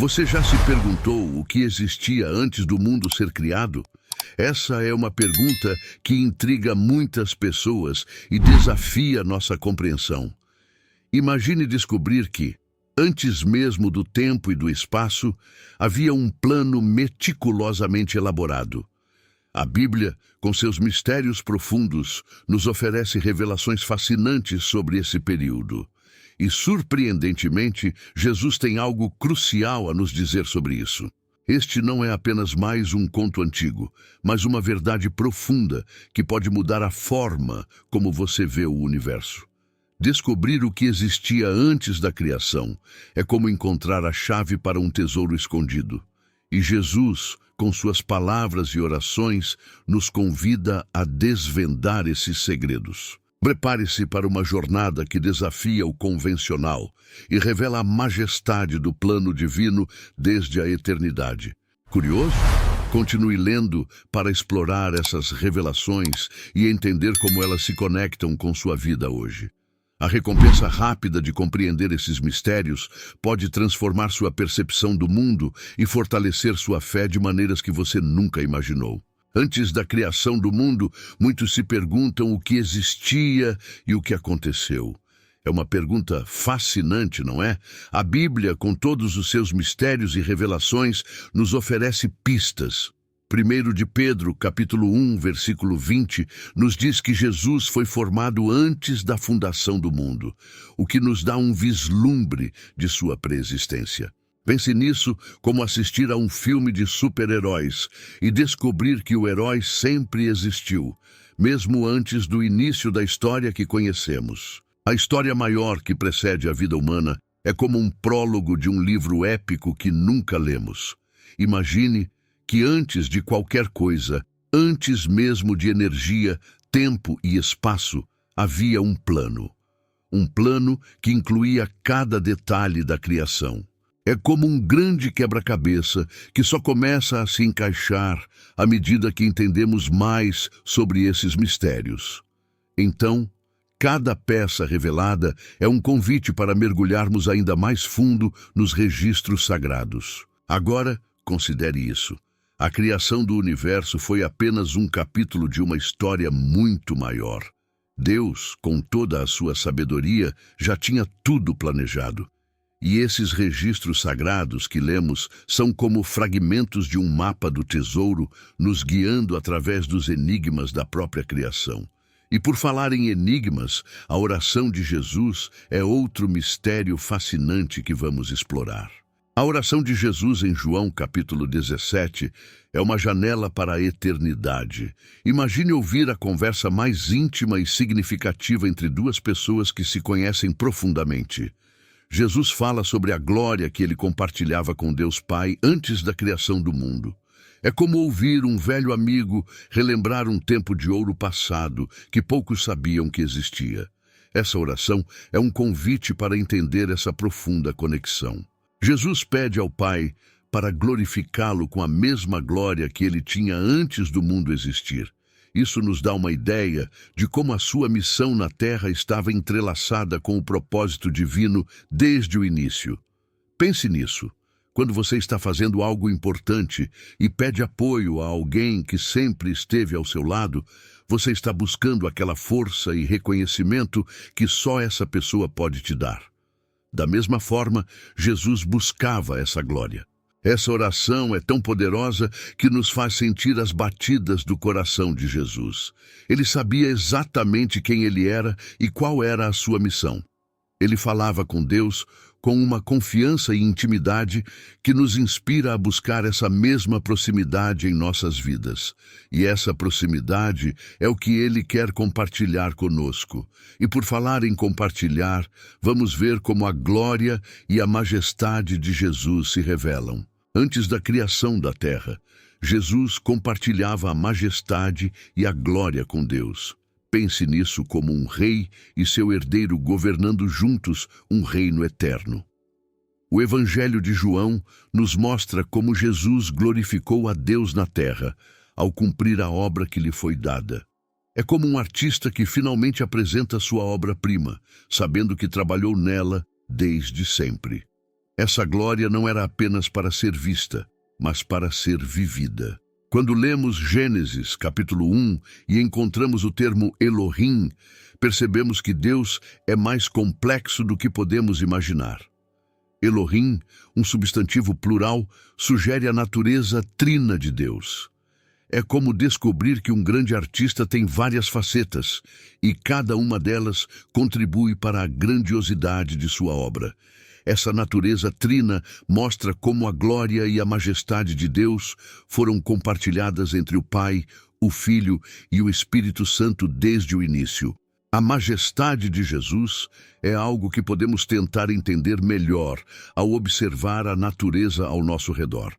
Você já se perguntou o que existia antes do mundo ser criado? Essa é uma pergunta que intriga muitas pessoas e desafia nossa compreensão. Imagine descobrir que, antes mesmo do tempo e do espaço, havia um plano meticulosamente elaborado. A Bíblia, com seus mistérios profundos, nos oferece revelações fascinantes sobre esse período. E, surpreendentemente, Jesus tem algo crucial a nos dizer sobre isso. Este não é apenas mais um conto antigo, mas uma verdade profunda que pode mudar a forma como você vê o universo. Descobrir o que existia antes da criação é como encontrar a chave para um tesouro escondido. E Jesus, com suas palavras e orações, nos convida a desvendar esses segredos. Prepare-se para uma jornada que desafia o convencional e revela a majestade do plano divino desde a eternidade. Curioso? Continue lendo para explorar essas revelações e entender como elas se conectam com sua vida hoje. A recompensa rápida de compreender esses mistérios pode transformar sua percepção do mundo e fortalecer sua fé de maneiras que você nunca imaginou. Antes da criação do mundo, muitos se perguntam o que existia e o que aconteceu. É uma pergunta fascinante, não é? A Bíblia, com todos os seus mistérios e revelações, nos oferece pistas. 1 de Pedro, capítulo 1, versículo 20, nos diz que Jesus foi formado antes da fundação do mundo, o que nos dá um vislumbre de sua preexistência. Pense nisso como assistir a um filme de super-heróis e descobrir que o herói sempre existiu, mesmo antes do início da história que conhecemos. A história maior que precede a vida humana é como um prólogo de um livro épico que nunca lemos. Imagine que antes de qualquer coisa, antes mesmo de energia, tempo e espaço, havia um plano. Um plano que incluía cada detalhe da criação. É como um grande quebra-cabeça que só começa a se encaixar à medida que entendemos mais sobre esses mistérios. Então, cada peça revelada é um convite para mergulharmos ainda mais fundo nos registros sagrados. Agora, considere isso. A criação do universo foi apenas um capítulo de uma história muito maior. Deus, com toda a sua sabedoria, já tinha tudo planejado. E esses registros sagrados que lemos são como fragmentos de um mapa do tesouro, nos guiando através dos enigmas da própria criação. E por falar em enigmas, a oração de Jesus é outro mistério fascinante que vamos explorar. A oração de Jesus em João capítulo 17 é uma janela para a eternidade. Imagine ouvir a conversa mais íntima e significativa entre duas pessoas que se conhecem profundamente. Jesus fala sobre a glória que ele compartilhava com Deus Pai antes da criação do mundo. É como ouvir um velho amigo relembrar um tempo de ouro passado que poucos sabiam que existia. Essa oração é um convite para entender essa profunda conexão. Jesus pede ao Pai para glorificá-lo com a mesma glória que ele tinha antes do mundo existir. Isso nos dá uma ideia de como a sua missão na Terra estava entrelaçada com o propósito divino desde o início. Pense nisso. Quando você está fazendo algo importante e pede apoio a alguém que sempre esteve ao seu lado, você está buscando aquela força e reconhecimento que só essa pessoa pode te dar. Da mesma forma, Jesus buscava essa glória. Essa oração é tão poderosa que nos faz sentir as batidas do coração de Jesus. Ele sabia exatamente quem ele era e qual era a sua missão. Ele falava com Deus com uma confiança e intimidade que nos inspira a buscar essa mesma proximidade em nossas vidas. E essa proximidade é o que ele quer compartilhar conosco. E por falar em compartilhar, vamos ver como a glória e a majestade de Jesus se revelam. Antes da criação da terra, Jesus compartilhava a majestade e a glória com Deus. Pense nisso como um rei e seu herdeiro governando juntos um reino eterno. O Evangelho de João nos mostra como Jesus glorificou a Deus na terra, ao cumprir a obra que lhe foi dada. É como um artista que finalmente apresenta sua obra-prima, sabendo que trabalhou nela desde sempre. Essa glória não era apenas para ser vista, mas para ser vivida. Quando lemos Gênesis, capítulo 1, e encontramos o termo Elohim, percebemos que Deus é mais complexo do que podemos imaginar. Elohim, um substantivo plural, sugere a natureza trina de Deus. É como descobrir que um grande artista tem várias facetas, e cada uma delas contribui para a grandiosidade de sua obra. Essa natureza trina mostra como a glória e a majestade de Deus foram compartilhadas entre o Pai, o Filho e o Espírito Santo desde o início. A majestade de Jesus é algo que podemos tentar entender melhor ao observar a natureza ao nosso redor.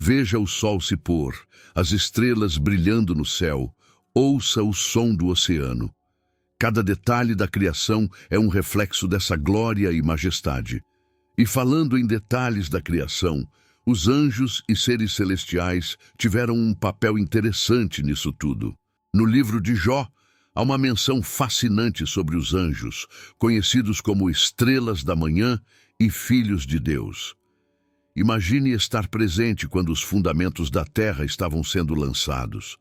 Veja o sol se pôr, as estrelas brilhando no céu, ouça o som do oceano. Cada detalhe da criação é um reflexo dessa glória e majestade. E falando em detalhes da criação, os anjos e seres celestiais tiveram um papel interessante nisso tudo. No livro de Jó, há uma menção fascinante sobre os anjos, conhecidos como estrelas da manhã e filhos de Deus. Imagine estar presente quando os fundamentos da terra estavam sendo lançados.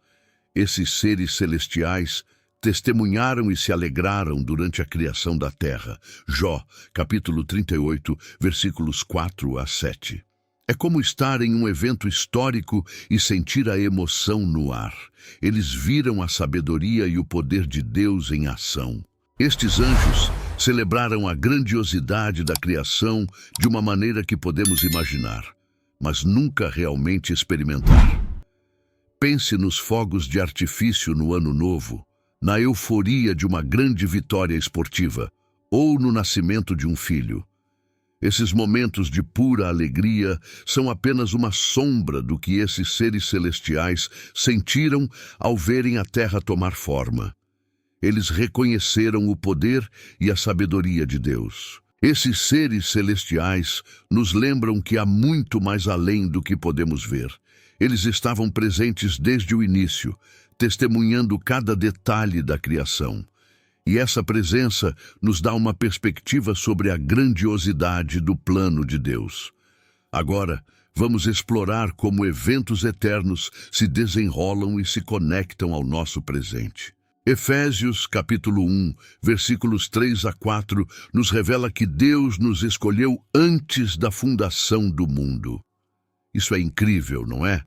Esses seres celestiais testemunharam e se alegraram durante a criação da terra. Jó, capítulo 38, versículos 4 a 7. É como estar em um evento histórico e sentir a emoção no ar. Eles viram a sabedoria e o poder de Deus em ação. Estes anjos celebraram a grandiosidade da criação de uma maneira que podemos imaginar, mas nunca realmente experimentar. Pense nos fogos de artifício no Ano Novo, na euforia de uma grande vitória esportiva ou no nascimento de um filho. Esses momentos de pura alegria são apenas uma sombra do que esses seres celestiais sentiram ao verem a terra tomar forma. Eles reconheceram o poder e a sabedoria de Deus. Esses seres celestiais nos lembram que há muito mais além do que podemos ver. Eles estavam presentes desde o início, testemunhando cada detalhe da criação. E essa presença nos dá uma perspectiva sobre a grandiosidade do plano de Deus. Agora, vamos explorar como eventos eternos se desenrolam e se conectam ao nosso presente. Efésios, capítulo 1, versículos 3 a 4, nos revela que Deus nos escolheu antes da fundação do mundo. Isso é incrível, não é?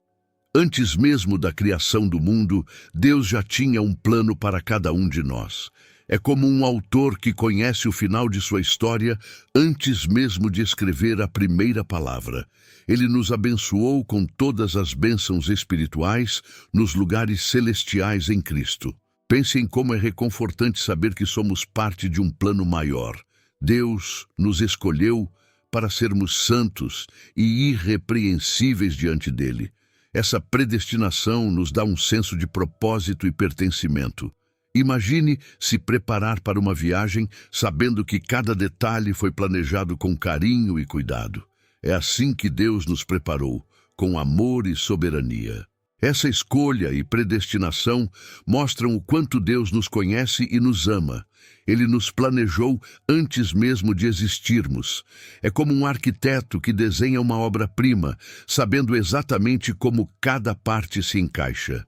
Antes mesmo da criação do mundo, Deus já tinha um plano para cada um de nós. É como um autor que conhece o final de sua história antes mesmo de escrever a primeira palavra. Ele nos abençoou com todas as bênçãos espirituais nos lugares celestiais em Cristo. Pense em como é reconfortante saber que somos parte de um plano maior. Deus nos escolheu para sermos santos e irrepreensíveis diante dele. Essa predestinação nos dá um senso de propósito e pertencimento. Imagine se preparar para uma viagem sabendo que cada detalhe foi planejado com carinho e cuidado. É assim que Deus nos preparou, com amor e soberania. Essa escolha e predestinação mostram o quanto Deus nos conhece e nos ama. Ele nos planejou antes mesmo de existirmos. É como um arquiteto que desenha uma obra-prima, sabendo exatamente como cada parte se encaixa.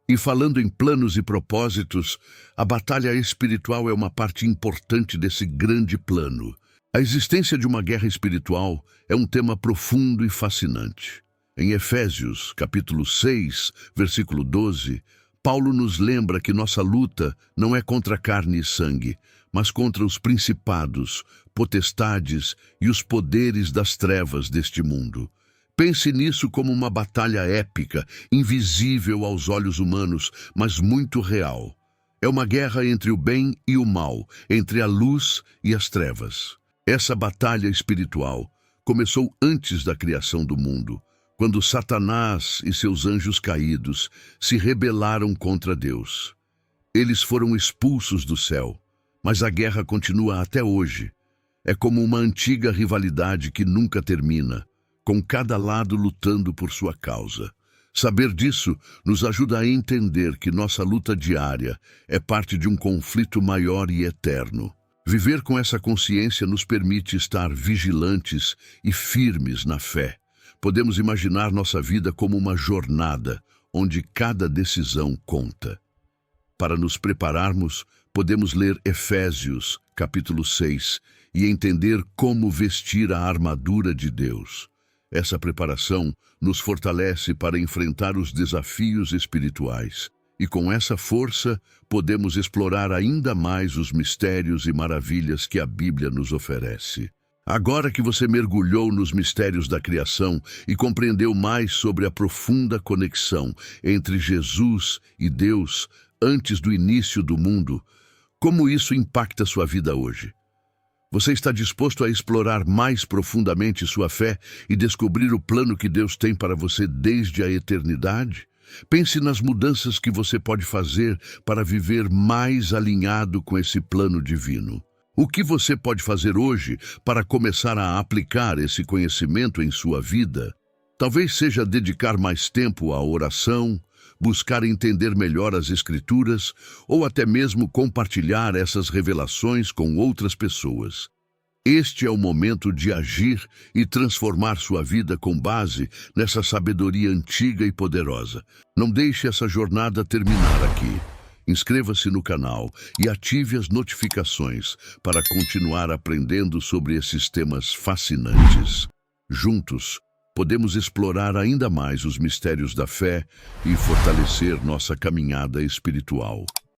E falando em planos e propósitos, a batalha espiritual é uma parte importante desse grande plano. A existência de uma guerra espiritual é um tema profundo e fascinante. Em Efésios, capítulo 6, versículo 12, Paulo nos lembra que nossa luta não é contra carne e sangue, mas contra os principados, potestades e os poderes das trevas deste mundo. Pense nisso como uma batalha épica, invisível aos olhos humanos, mas muito real. É uma guerra entre o bem e o mal, entre a luz e as trevas. Essa batalha espiritual começou antes da criação do mundo, quando Satanás e seus anjos caídos se rebelaram contra Deus. Eles foram expulsos do céu, mas a guerra continua até hoje. É como uma antiga rivalidade que nunca termina, com cada lado lutando por sua causa. Saber disso nos ajuda a entender que nossa luta diária é parte de um conflito maior e eterno. Viver com essa consciência nos permite estar vigilantes e firmes na fé. Podemos imaginar nossa vida como uma jornada, onde cada decisão conta. Para nos prepararmos, podemos ler Efésios, capítulo 6, e entender como vestir a armadura de Deus. Essa preparação nos fortalece para enfrentar os desafios espirituais. E com essa força, podemos explorar ainda mais os mistérios e maravilhas que a Bíblia nos oferece. Agora que você mergulhou nos mistérios da criação e compreendeu mais sobre a profunda conexão entre Jesus e Deus antes do início do mundo, como isso impacta sua vida hoje? Você está disposto a explorar mais profundamente sua fé e descobrir o plano que Deus tem para você desde a eternidade? Pense nas mudanças que você pode fazer para viver mais alinhado com esse plano divino. O que você pode fazer hoje para começar a aplicar esse conhecimento em sua vida? Talvez seja dedicar mais tempo à oração, buscar entender melhor as Escrituras ou até mesmo compartilhar essas revelações com outras pessoas. Este é o momento de agir e transformar sua vida com base nessa sabedoria antiga e poderosa. Não deixe essa jornada terminar aqui. Inscreva-se no canal e ative as notificações para continuar aprendendo sobre esses temas fascinantes. Juntos, podemos explorar ainda mais os mistérios da fé e fortalecer nossa caminhada espiritual.